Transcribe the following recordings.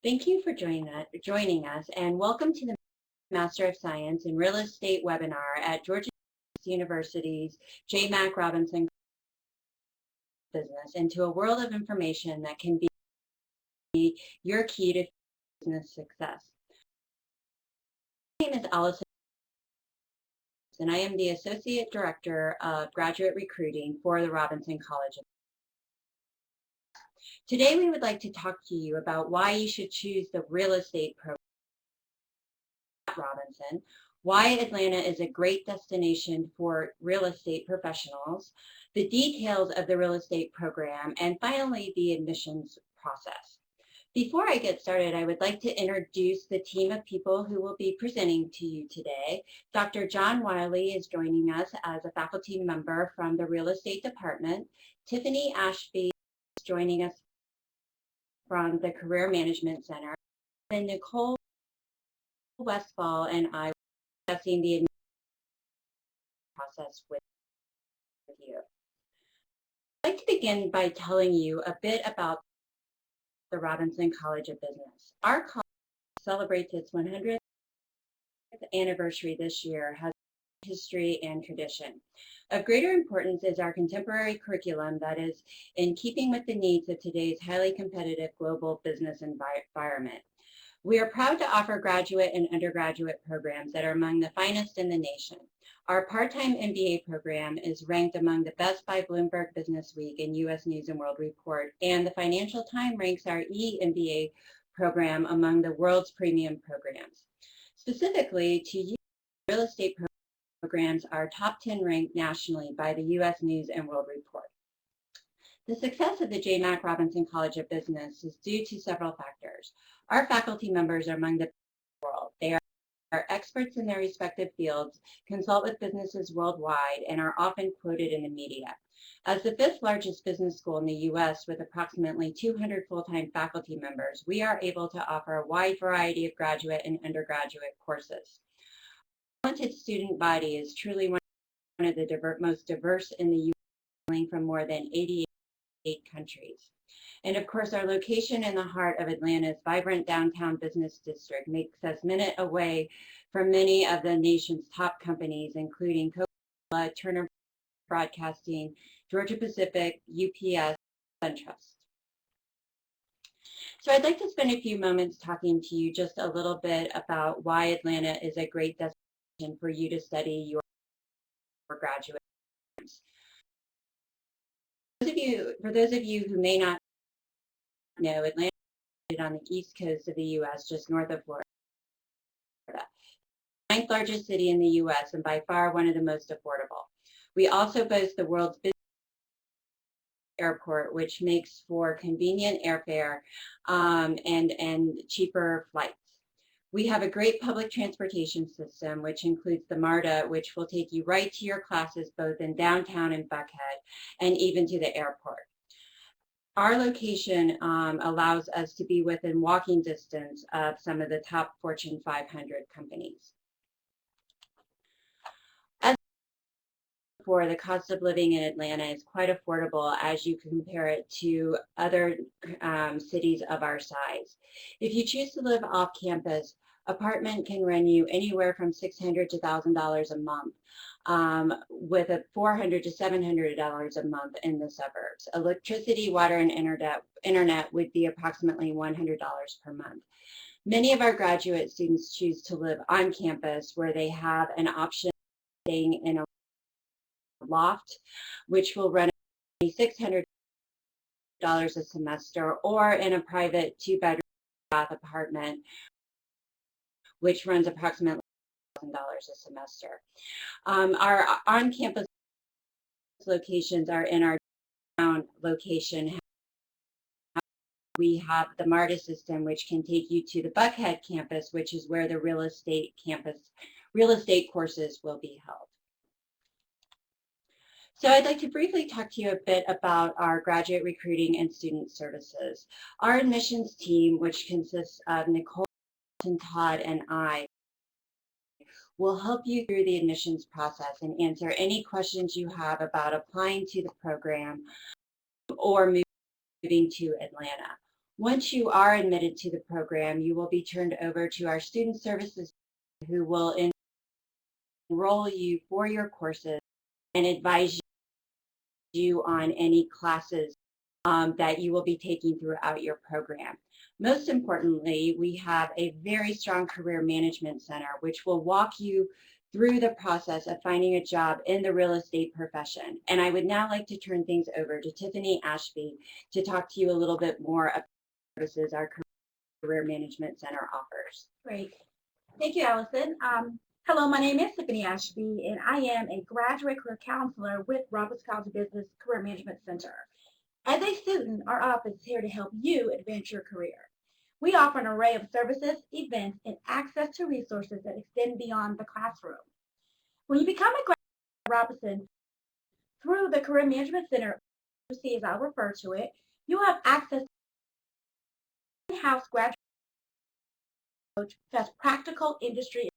Thank you for joining us, and welcome to the Master of Science in Real Estate webinar at Georgia University's J. Mac Robinson Business into a world of information that can be your key to business success. My name is Allison, and I am the Associate Director of Graduate Recruiting for the Robinson College. Today, we would like to talk to you about why you should choose the real estate program at Robinson, why Atlanta is a great destination for real estate professionals, the details of the real estate program, and finally, the admissions process. Before I get started, I would like to introduce the team of people who will be presenting to you today. Dr. John Wiley is joining us as a faculty member from the Real Estate Department. Tiffany Ashby is joining us from the Career Management Center. And Nicole Westfall and I are discussing the admissions process with you. I'd like to begin by telling you a bit about the Robinson College of Business. Our college celebrates its 100th anniversary this year, has history and tradition. Of greater importance is our contemporary curriculum that is in keeping with the needs of today's highly competitive global business environment. We are proud to offer graduate and undergraduate programs that are among the finest in the nation. Our part-time MBA program is ranked among the best by Bloomberg Business Week and U.S. News & World Report, and the Financial Times ranks our eMBA program among the world's premium programs. Specifically, to you, real estate programs are top 10 ranked nationally by the U.S. News & World Report. The success of the J. Mac Robinson College of Business is due to several factors. Our faculty members are among the best in the world. They are experts in their respective fields, consult with businesses worldwide, and are often quoted in the media. As the 5th largest business school in the U.S. with approximately 200 full-time faculty members, we are able to offer a wide variety of graduate and undergraduate courses. Our talented student body is truly one of the most diverse in the U.S., hailing from more than 88 countries. And of course, our location in the heart of Atlanta's vibrant downtown business district makes us minutes away from many of the nation's top companies, including Coca-Cola, Turner Broadcasting, Georgia Pacific, UPS, and SunTrust. So I'd like to spend a few moments talking to you just a little bit about why Atlanta is a great destination for you to study your graduate. For those of you who may not know, Atlanta is on the east coast of the U.S., just north of Florida. The 9th largest city in the U.S. and by far one of the most affordable. We also boast the world's busiest airport, which makes for convenient airfare and cheaper flights. We have a great public transportation system, which includes the MARTA, which will take you right to your classes both in downtown and Buckhead, and even to the airport. Our location allows us to be within walking distance of some of the top Fortune 500 companies. As before, the cost of living in Atlanta is quite affordable as you compare it to other cities of our size. If you choose to live off campus, apartment can run you anywhere from $600 to $1,000 a month, with a $400 to $700 a month in the suburbs. Electricity, water, and internet would be approximately $100 per month. Many of our graduate students choose to live on campus where they have an option of staying in a loft, which will run $600 a semester, or in a private 2-bedroom bath apartment, which runs approximately $1,000 a semester. Our on-campus locations are in our downtown location. We have the MARTA system, which can take you to the Buckhead campus, which is where the real estate courses will be held. So I'd like to briefly talk to you a bit about our graduate recruiting and student services. Our admissions team, which consists of Nicole, Todd, and I, will help you through the admissions process and answer any questions you have about applying to the program or moving to Atlanta. Once you are admitted to the program, you will be turned over to our student services who will enroll you for your courses and advise you on any classes that you will be taking throughout your program. Most importantly, we have a very strong career management center, which will walk you through the process of finding a job in the real estate profession. And I would now like to turn things over to Tiffany Ashby to talk to you a little bit more about the services our Career Management Center offers. Great. Thank you, Allison. Hello, my name is Tiffany Ashby, and I am a graduate career counselor with Roberts College of Business Career Management Center. As a student, our office is here to help you advance your career. We offer an array of services, events, and access to resources that extend beyond the classroom. When you become a graduate at Robinson, through the Career Management Center, as I'll refer to it, you have access to in-house graduate coach who has practical industry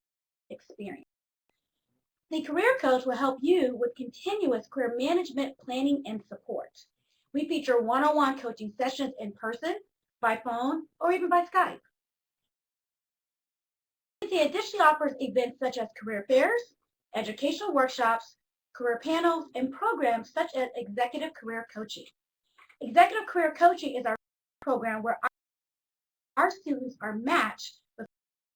experience. The career coach will help you with continuous career management planning and support. We feature one-on-one coaching sessions in person, by phone, or even by Skype. It additionally offers events such as career fairs, educational workshops, career panels, and programs such as executive career coaching. Executive career coaching is our program where our students are matched with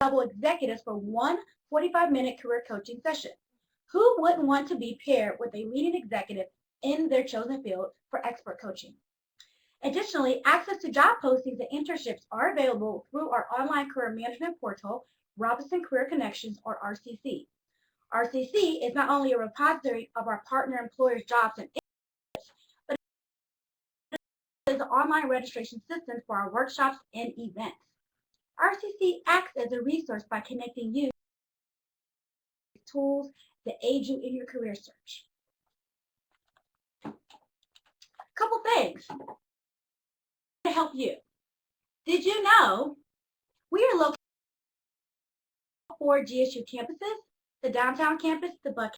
level executives for one 45-minute career coaching session. Who wouldn't want to be paired with a leading executive in their chosen field for expert coaching? Additionally, access to job postings and internships are available through our online career management portal, Robinson Career Connections, or RCC. RCC is not only a repository of our partner employers' jobs and internships, but it is an online registration system for our workshops and events. RCC acts as a resource by connecting you to tools that aid you in your career search. Couple things to help you. Did you know we are located at 4 GSU campuses, the downtown campus, the Buck,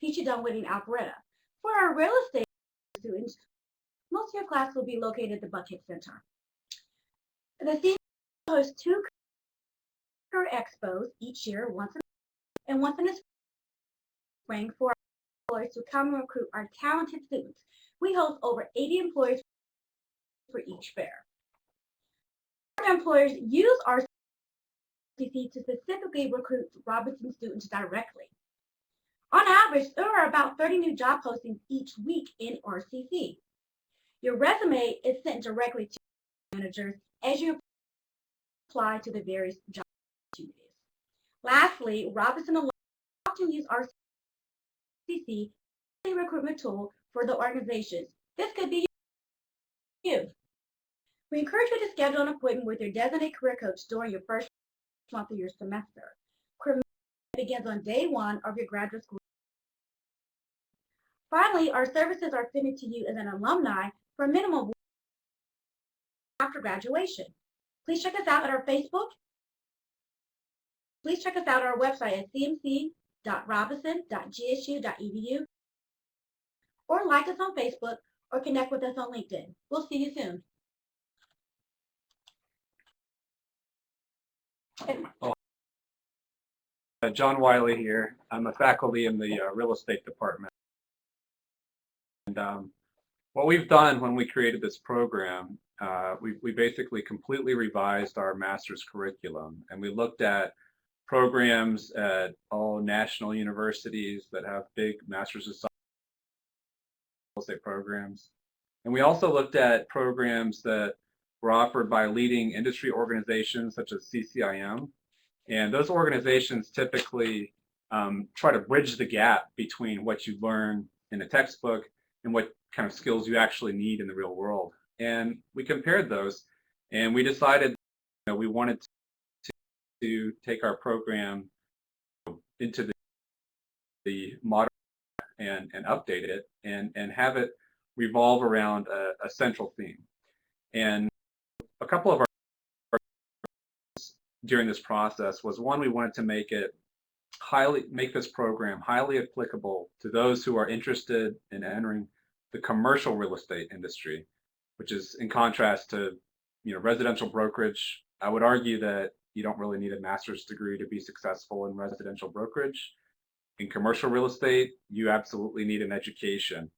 Peachy Dunwoody, and Alpharetta. For our real estate students, most of your class will be located at the Buckhead Center. The CMC hosts 2 career expos each year, once in the spring for our employers to come and recruit our talented students. We host over 80 employers for each fair. Our employers use RCC to specifically recruit Robinson students directly. On average, there are about 30 new job postings each week in RCC. Your resume is sent directly to managers as you apply to the various job opportunities. Lastly, Robinson often use RCC as a recruitment tool for the organizations. This could be you. We encourage you to schedule an appointment with your designated career coach during your first month of your semester. Career begins on day 1 of your graduate school. Finally, our services are extended to you as an alumni for a minimum after graduation. Please check us out at our Facebook. Please check us out on our website at cmc.robinson.gsu.edu or like us on Facebook or connect with us on LinkedIn. We'll see you soon. John Wiley here. I'm a faculty in the real estate department. And what we've done when we created this program, we basically completely revised our master's curriculum, and we looked at programs at all national universities that have big master's of science real estate programs. And we also looked at programs that were offered by leading industry organizations such as CCIM. And those organizations typically try to bridge the gap between what you learn in a textbook and what kind of skills you actually need in the real world. And we compared those, and we decided that we wanted to take our program into the modern and update it and have it revolve around a central theme. And a couple of our during this process was, one, we wanted to make this program highly applicable to those who are interested in entering the commercial real estate industry. which is in contrast to, residential brokerage. I would argue that you don't really need a master's degree to be successful in residential brokerage. In commercial real estate, you absolutely need an education.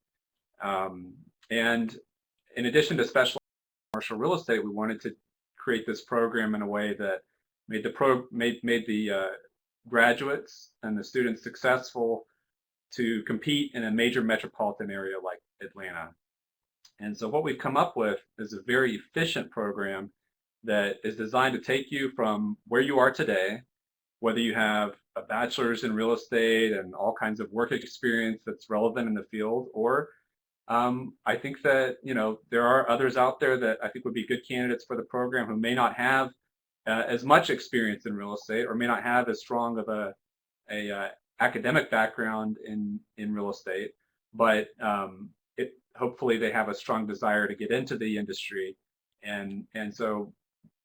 And in addition to specializing in commercial real estate, we wanted to create this program in a way that made the graduates and the students successful to compete in a major metropolitan area like Atlanta. And so what we've come up with is a very efficient program that is designed to take you from where you are today, whether you have a bachelor's in real estate and all kinds of work experience that's relevant in the field, or I think that, there are others out there that I think would be good candidates for the program who may not have as much experience in real estate, or may not have as strong of a academic background in real estate, but hopefully they have a strong desire to get into the industry. And so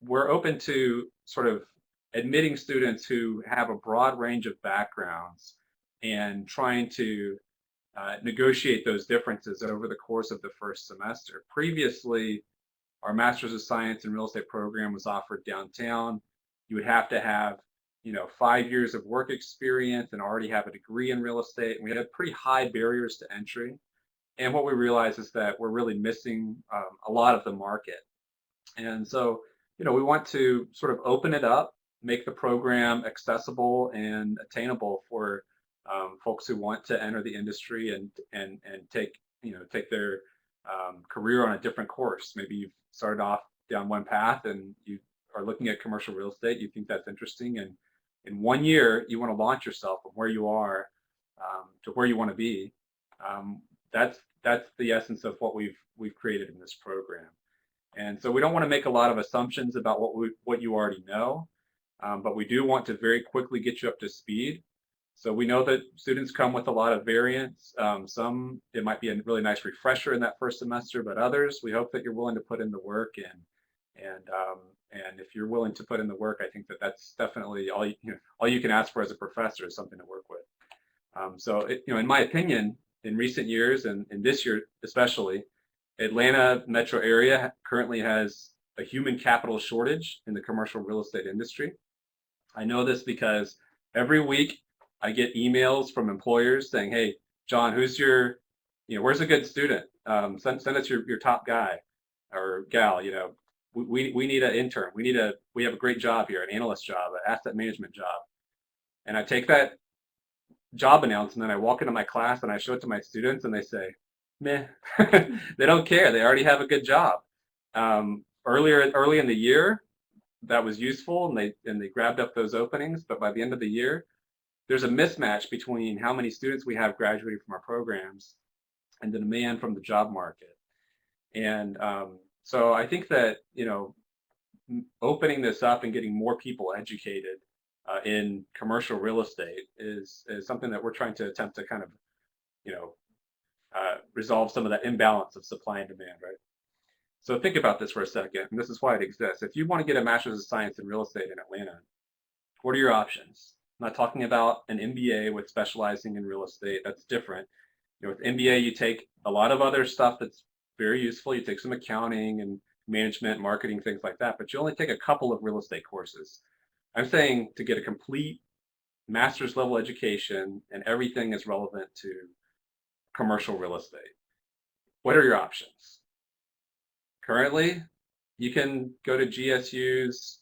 we're open to sort of admitting students who have a broad range of backgrounds and trying to negotiate those differences over the course of the first semester. Previously, our Master's of Science in Real Estate program was offered downtown. You would have to have 5 years of work experience and already have a degree in real estate. And we had pretty high barriers to entry. And what we realized is that we're really missing a lot of the market. And so, we want to sort of open it up, make the program accessible and attainable for folks who want to enter the industry and take their career on a different course. Maybe you've started off down one path and you are looking at commercial real estate. You think that's interesting, and in 1 year you want to launch yourself from where you are to where you want to be. That's the essence of what we've created in this program. And so we don't want to make a lot of assumptions about what you already know, but we do want to very quickly get you up to speed. So we know that students come with a lot of variance. Some, it might be a really nice refresher in that first semester, but others, we hope that you're willing to put in the work. And if you're willing to put in the work, I think that that's definitely all you can ask for as a professor is something to work with. So in my opinion, in recent years and in this year especially, Atlanta metro area currently has a human capital shortage in the commercial real estate industry. I know this because every week I get emails from employers saying, "Hey, John, where's a good student? Send us your top guy or gal. We need an intern. We have a great job here, an analyst job, an asset management job." And I take that job announcement, I walk into my class and I show it to my students and they say, "Meh." They don't care. They already have a good job. Early in the year, that was useful and they grabbed up those openings. But by the end of the year, there's a mismatch between how many students we have graduating from our programs and the demand from the job market. And so I think that, opening this up and getting more people educated in commercial real estate is something that we're trying to attempt to kind of, resolve some of that imbalance of supply and demand, right? So think about this for a second, and this is why it exists. If you want to get a Master's of Science in Real Estate in Atlanta, what are your options? I'm not talking about an MBA with specializing in real estate. That's different. With MBA, you take a lot of other stuff that's very useful. You take some accounting and management, marketing, things like that, but you only take a couple of real estate courses. I'm saying to get a complete master's level education and everything is relevant to commercial real estate. What are your options? Currently, you can go to GSU's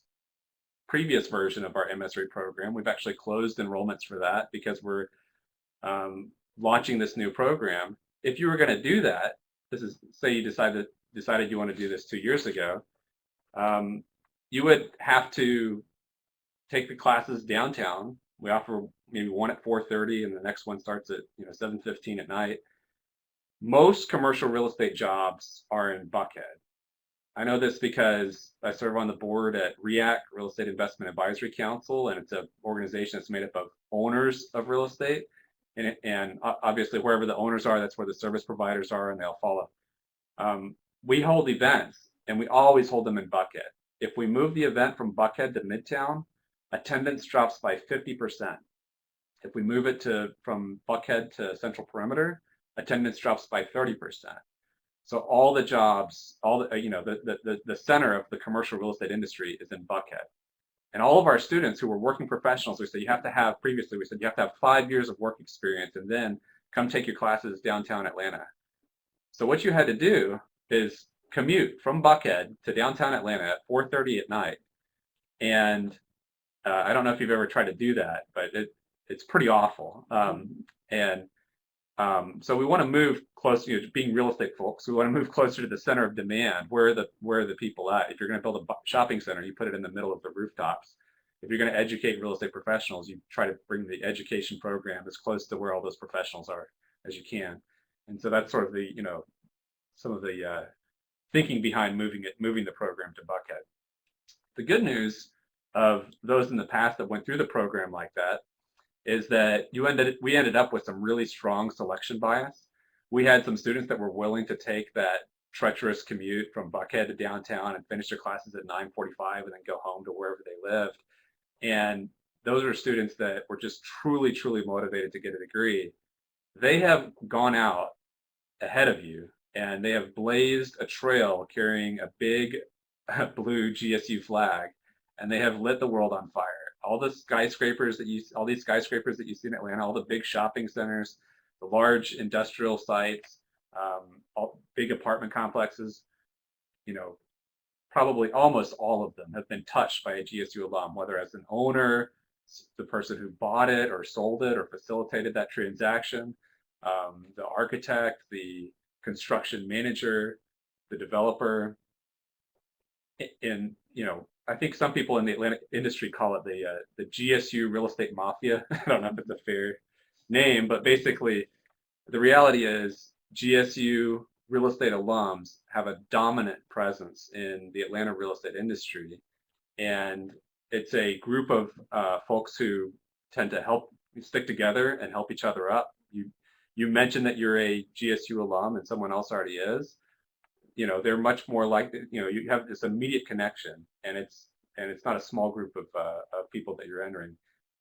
previous version of our MSRE program. We've actually closed enrollments for that because we're launching this new program. If you were going to do that, this is, say you decided you want to do this 2 years ago, you would have to take the classes downtown. We offer maybe one at 4:30 and the next one starts at 7:15 at night. Most commercial real estate jobs are in Buckhead. I know this because I serve on the board at REAC, Real Estate Investment Advisory Council, and it's an organization that's made up of owners of real estate. And obviously, wherever the owners are, that's where the service providers are, and they'll follow. We hold events, and we always hold them in Buckhead. If we move the event from Buckhead to Midtown, attendance drops by 50%. If we move it from Buckhead to Central Perimeter, attendance drops by 30%. So all the jobs, all the, the center of the commercial real estate industry is in Buckhead. And all of our students who were working professionals, we said you have to have, previously we said you have to have 5 years of work experience and then come take your classes downtown Atlanta. So what you had to do is commute from Buckhead to downtown Atlanta at 4:30 at night. And I don't know if you've ever tried to do that, but it's pretty awful. So we want to move close, being real estate folks, we want to move closer to the center of demand. Where are the people at? If you're going to build a shopping center, you put it in the middle of the rooftops. If you're going to educate real estate professionals, you try to bring the education program as close to where all those professionals are as you can. And so that's sort of the, some of the thinking behind moving the program to Buckhead. The good news of those in the past that went through the program like that is that we ended up with some really strong selection bias. We had some students that were willing to take that treacherous commute from Buckhead to downtown and finish their classes at 9:45 and then go home to wherever they lived. And those are students that were just truly, truly motivated to get a degree. They have gone out ahead of you and they have blazed a trail carrying a big blue GSU flag, and they have lit the world on fire. All these skyscrapers that you see in Atlanta, all the big shopping centers, the large industrial sites, all big apartment complexes, probably almost all of them have been touched by a GSU alum, whether as an owner, the person who bought it or sold it or facilitated that transaction, the architect, the construction manager, the developer. And I think some people in the Atlanta industry call it the GSU real estate mafia. I don't know if it's a fair name, but basically the reality is GSU real estate alums have a dominant presence in the Atlanta real estate industry. And it's a group of folks who tend to help stick together and help each other up. You mentioned that you're a GSU alum and someone else already is. They're much more likely, you have this immediate connection, and it's not a small group of people that you're entering.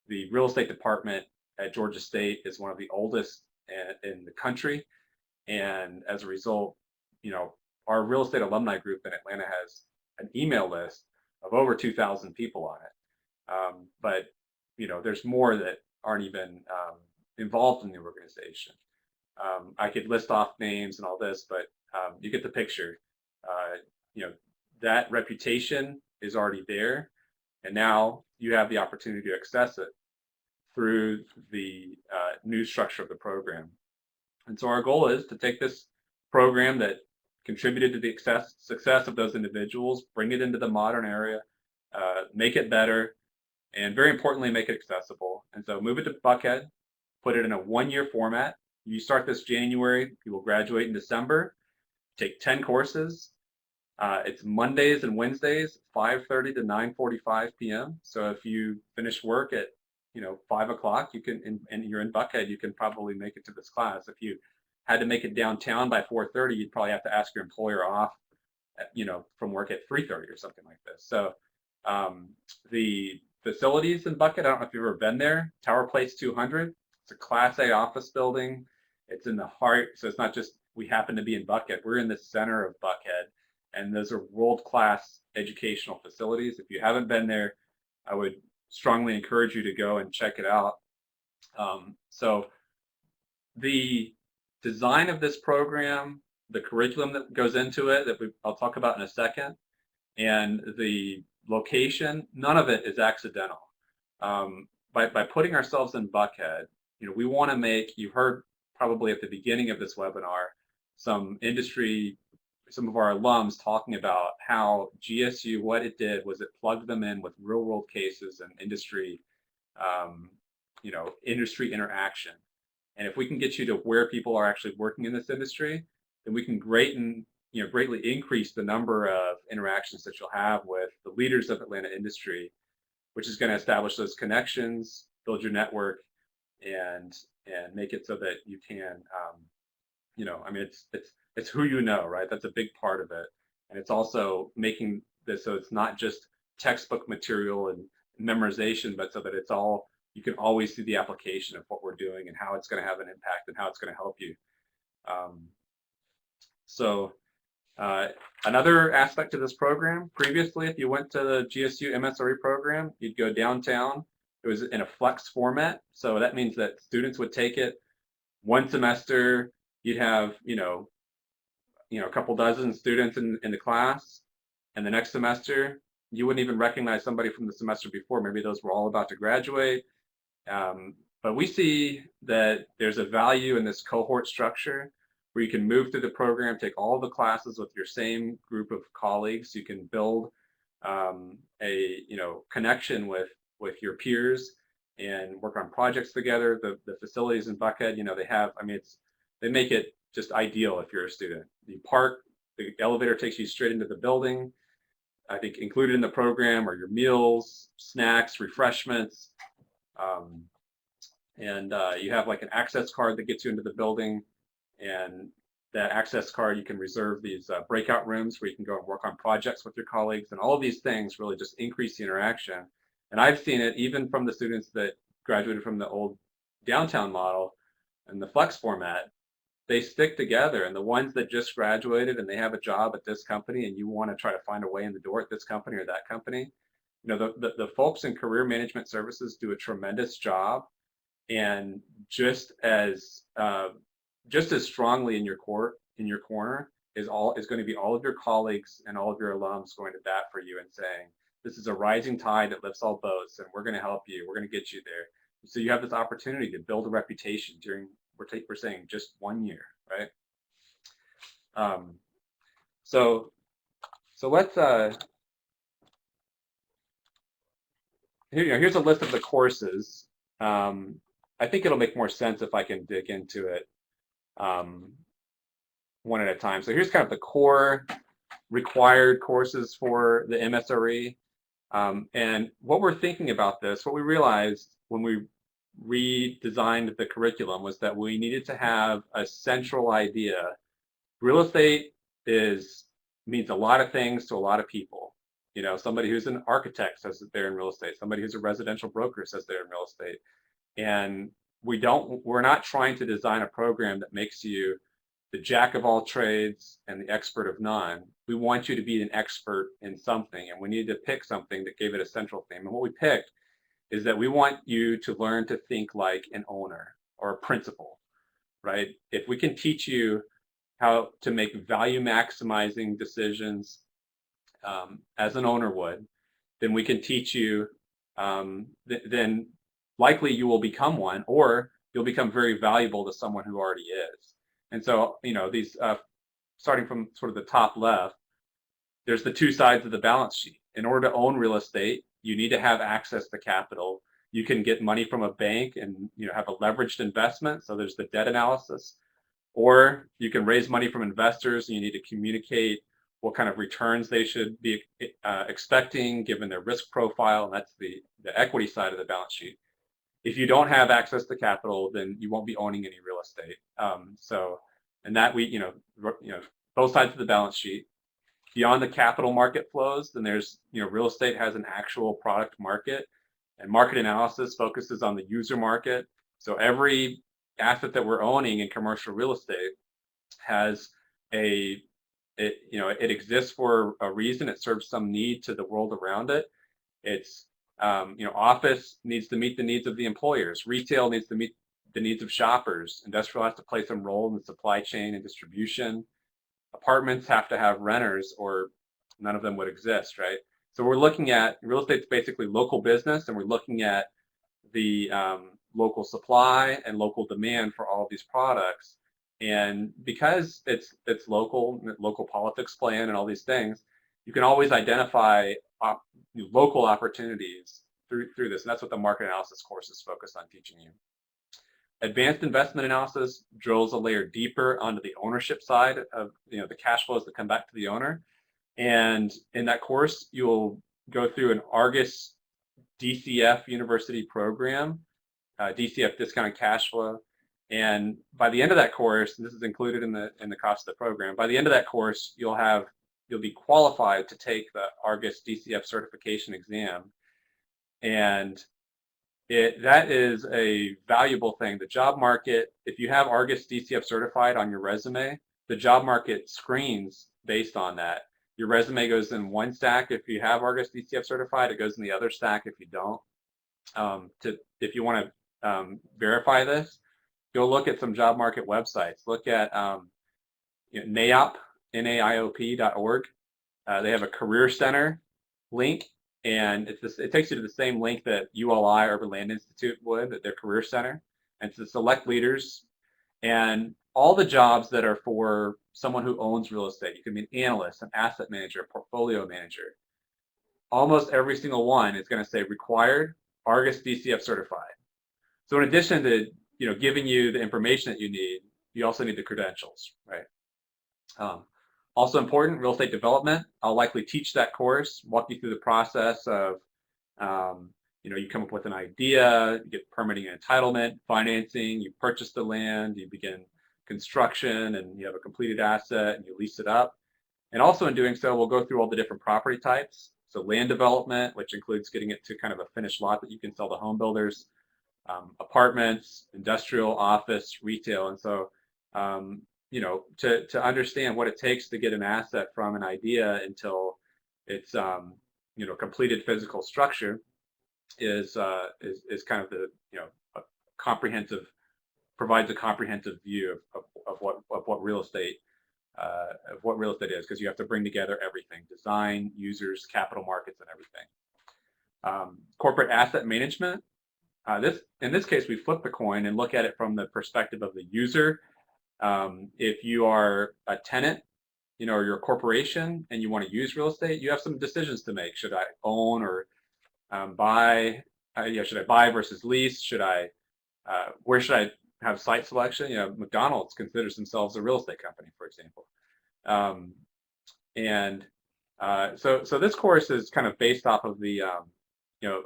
The real estate department at Georgia State is one of the oldest in the country. And as a result, our real estate alumni group in Atlanta has an email list of over 2,000 people on it. But there's more that aren't even involved in the organization. I could list off names and all this, but you get the picture. That reputation is already there, and now you have the opportunity to access it through the new structure of the program. And so our goal is to take this program that contributed to the success of those individuals, bring it into the modern era, make it better, and very importantly, make it accessible. And so move it to Buckhead, put it in a 1-year format. You start this January, you will graduate in December, take 10 courses. It's Mondays and Wednesdays, 5:30 to 9:45 p.m. So if you finish work at 5 o'clock, you can, and you're in Buckhead, you can probably make it to this class. If you had to make it downtown by 4:30, you'd probably have to ask your employer off, from work at 3:30 or something like this. So the facilities in Buckhead, I don't know if you've ever been there. Tower Place 200. It's a Class A office building. It's in the heart, so it's not just we happen to be in Buckhead. We're in the center of Buckhead, and those are world-class educational facilities. If you haven't been there, I would strongly encourage you to go and check it out. So the design of this program, the curriculum that goes into it, I'll talk about in a second, and the location, none of it is accidental. By putting ourselves in Buckhead, we want to make, you heard probably at the beginning of this webinar, some of our alums talking about how GSU, what it did was it plugged them in with real world cases and industry, industry interaction. And if we can get you to where people are actually working in this industry, then we can greatly increase the number of interactions that you'll have with the leaders of Atlanta industry, which is going to establish those connections, build your network, and make it so that you can, it's who you know, right? That's a big part of it. And it's also making this so it's not just textbook material and memorization, but so that it's all, you can always see the application of what we're doing and how it's going to have an impact and how it's going to help you. So another aspect of this program, previously, if you went to the GSU MSRE program, you'd go downtown. It was in a flex format. So that means that students would take it one semester. You'd have, a couple dozen students in the class. And the next semester, you wouldn't even recognize somebody from the semester before. Maybe those were all about to graduate. But we see that there's a value in this cohort structure where you can move through the program, take all the classes with your same group of colleagues. You can build a connection with your peers and work on projects together. The facilities in Buckhead, they have, they make it just ideal if you're a student. You park, the elevator takes you straight into the building. I think included in the program are your meals, snacks, refreshments, and you have like an access card that gets you into the building. And that access card, you can reserve these breakout rooms where you can go and work on projects with your colleagues. And all of these things really just increase the interaction. And I've seen it even from the students that graduated from the old downtown model and the flex format. They stick together, and the ones that just graduated and they have a job at this company and you want to try to find a way in the door at this company or that company, the folks in career management services do a tremendous job. And just as strongly in your corner is going to be all of your colleagues and all of your alums going to bat for you and saying, this is a rising tide that lifts all boats, and we're going to help you. We're going to get you there. So you have this opportunity to build a reputation during, we're saying, just 1 year, right? So let's here's a list of the courses. I think it'll make more sense if I can dig into it one at a time. So here's kind of the core required courses for the MSRE. And what we're thinking about this, what we realized when we redesigned the curriculum was that we needed to have a central idea. Real estate means a lot of things to a lot of people. Somebody who's an architect says that they're in real estate. Somebody who's a residential broker says they're in real estate. And we're not trying to design a program that makes you the jack of all trades and the expert of none. We want you to be an expert in something, and we needed to pick something that gave it a central theme. And what we picked is that we want you to learn to think like an owner or a principal, right? If we can teach you how to make value maximizing decisions as an owner would, then we can teach you, then likely you will become one, or you'll become very valuable to someone who already is. And so, these, starting from sort of the top left, there's the two sides of the balance sheet. In order to own real estate, you need to have access to capital. You can get money from a bank and have a leveraged investment. So there's the debt analysis. Or you can raise money from investors, and you need to communicate what kind of returns they should be expecting given their risk profile. And that's the equity side of the balance sheet. If you don't have access to capital, then you won't be owning any real estate. And that both sides of the balance sheet. Beyond the capital market flows, then there's, real estate has an actual product market, and market analysis focuses on the user market. So every asset that we're owning in commercial real estate has it exists for a reason. It serves some need to the world around it. It's, office needs to meet the needs of the employers. Retail needs to meet the needs of shoppers. Industrial has to play some role in the supply chain and distribution. Apartments have to have renters, or none of them would exist, right? So we're looking at real estate's basically local business, and we're looking at the local supply and local demand for all of these products. And because it's local politics play in and all these things, you can always identify local opportunities through this. And that's what the market analysis course is focused on teaching you. Advanced investment analysis drills a layer deeper onto the ownership side of the cash flows that come back to the owner. And in that course, you'll go through an Argus DCF university program, DCF discounted cash flow. And by the end of that course, and this is included in the cost of the program, by the end of that course, you'll be qualified to take the Argus DCF certification exam. And that is a valuable thing. The job market, if you have Argus DCF certified on your resume, the job market screens based on that. Your resume goes in one stack if you have Argus DCF certified. It goes in the other stack if you don't. If you want to verify this, go look at some job market websites. Look at NAIOP, NAIOP.org. They have a career center link, and it takes you to the same link that ULI, Urban Land Institute, would, at their career center. And it's to select leaders, and all the jobs that are for someone who owns real estate. You can be an analyst, an asset manager, a portfolio manager. Almost every single one is going to say required, Argus DCF certified. So in addition to giving you the information that you need, you also need the credentials, right? Also important, real estate development. I'll likely teach that course, walk you through the process of, you come up with an idea, you get permitting and entitlement, financing, you purchase the land, you begin construction, and you have a completed asset, and you lease it up. And also in doing so, we'll go through all the different property types. So land development, which includes getting it to kind of a finished lot that you can sell to home builders, apartments, industrial, office, retail. And so, to understand what it takes to get an asset from an idea until it's, completed physical structure is kind of the, a comprehensive, provides a comprehensive view of what real estate is, because you have to bring together everything: design, users, capital markets, and everything. Corporate asset management. In this case, we flip the coin and look at it from the perspective of the user. If you are a tenant, or you're a corporation and you want to use real estate, you have some decisions to make. Should I own or buy? Should I buy versus lease? Where should I have site selection? McDonald's considers themselves a real estate company, for example. So this course is kind of based off of the,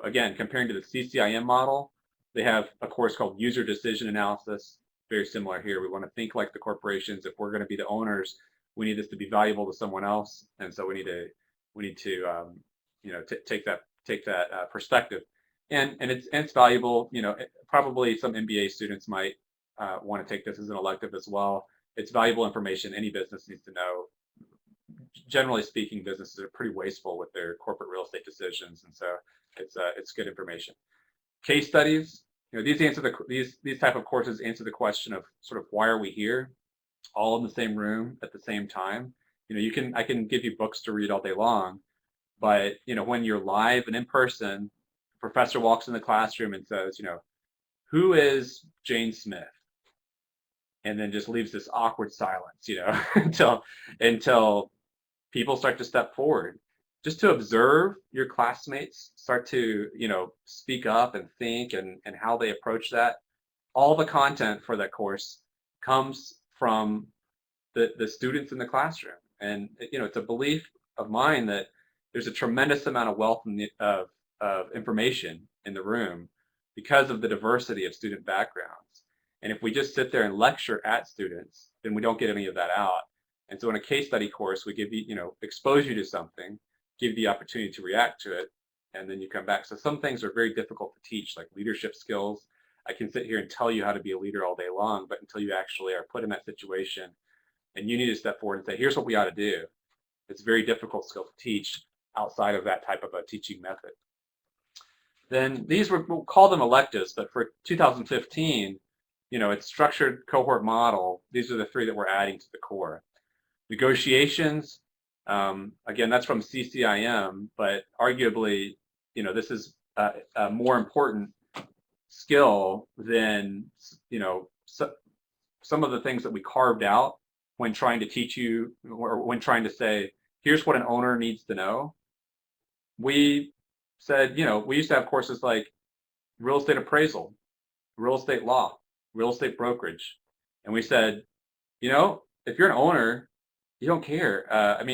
again, comparing to the CCIM model. They have a course called User Decision Analysis. Very similar here. We want to think like the corporations. If we're going to be the owners, we need this to be valuable to someone else, and so we need to take that perspective. And it's valuable. Probably some MBA students might want to take this as an elective as well. It's valuable information any business needs to know. Generally speaking, businesses are pretty wasteful with their corporate real estate decisions, and so it's good information. Case studies. These type of courses answer the question of sort of why are we here, all in the same room at the same time. I can give you books to read all day long, but when you're live and in person, the professor walks in the classroom and says, who is Jane Smith? And then just leaves this awkward silence, until people start to step forward, just to observe your classmates start to, speak up and think and how they approach that. All the content for that course comes from the students in the classroom. And, it's a belief of mine that there's a tremendous amount of wealth of information in the room because of the diversity of student backgrounds. And if we just sit there and lecture at students, then we don't get any of that out. And so in a case study course, we give you, expose you to something, give you the opportunity to react to it, and then you come back. So some things are very difficult to teach, like leadership skills. I can sit here and tell you how to be a leader all day long, but until you actually are put in that situation and you need to step forward and say, here's what we ought to do, it's a very difficult skill to teach outside of that type of a teaching method. Then we'll call them electives, but for 2015, it's structured cohort model. These are the three that we're adding to the core. Negotiations, again, that's from CCIM, but arguably, this is a more important skill than, some of the things that we carved out when trying to teach you, or when trying to say, here's what an owner needs to know. We said, we used to have courses like real estate appraisal, real estate law, real estate brokerage. And we said, if you're an owner, you don't care. I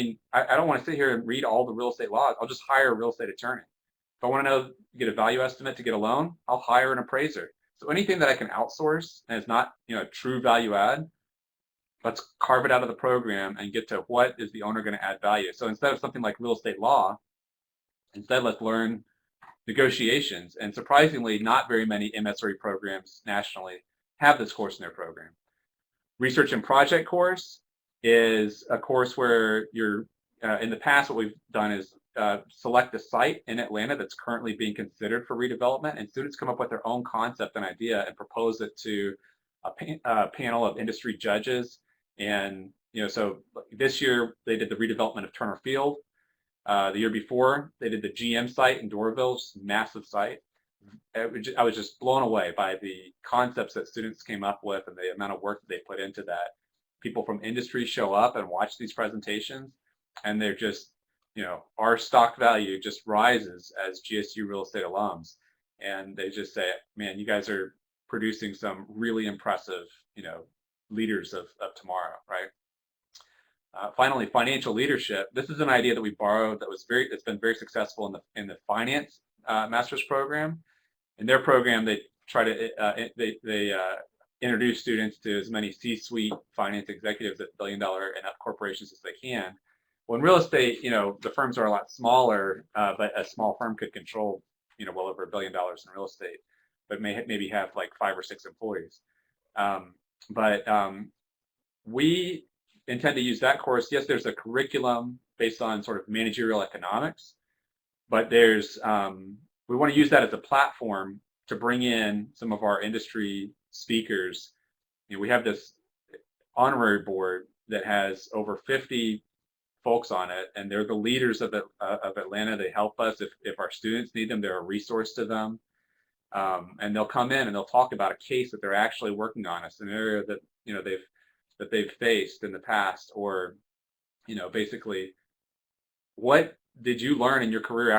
don't want to sit here and read all the real estate laws. I'll just hire a real estate attorney. If I want to know, get a value estimate to get a loan, I'll hire an appraiser. So anything that I can outsource and is not, true value add, let's carve it out of the program and get to what is the owner going to add value. So instead of something like real estate law, instead let's learn negotiations. And surprisingly, not very many MSRE programs nationally have this course in their program. Research and project course, is a course where you're, in the past, what we've done is select a site in Atlanta that's currently being considered for redevelopment, and students come up with their own concept and idea and propose it to a panel of industry judges. And so this year they did the redevelopment of Turner Field. The year before they did the GM site in Doraville's massive site. I was just blown away by the concepts that students came up with and the amount of work that they put into that. People from industry show up and watch these presentations, and they're just, our stock value just rises as GSU real estate alums. And they just say, man, you guys are producing some really impressive, leaders of tomorrow, right? Finally, financial leadership. This is an idea that we borrowed that's been very successful in the finance master's program. In their program, they try to introduce students to as many C-suite finance executives at billion-dollar and up corporations as they can. Well, in real estate, the firms are a lot smaller, but a small firm could control, well over $1 billion in real estate, but maybe have like 5 or 6 employees. We intend to use that course. Yes, there's a curriculum based on sort of managerial economics, but there's we want to use that as a platform to bring in some of our industry speakers. We have this honorary board that has over 50 folks on it, and they're the leaders of Atlanta. They help us if our students need them. They're a resource to them, and they'll come in and they'll talk about a case that they're actually working on, a scenario that they've faced in the past, or basically, what did you learn in your career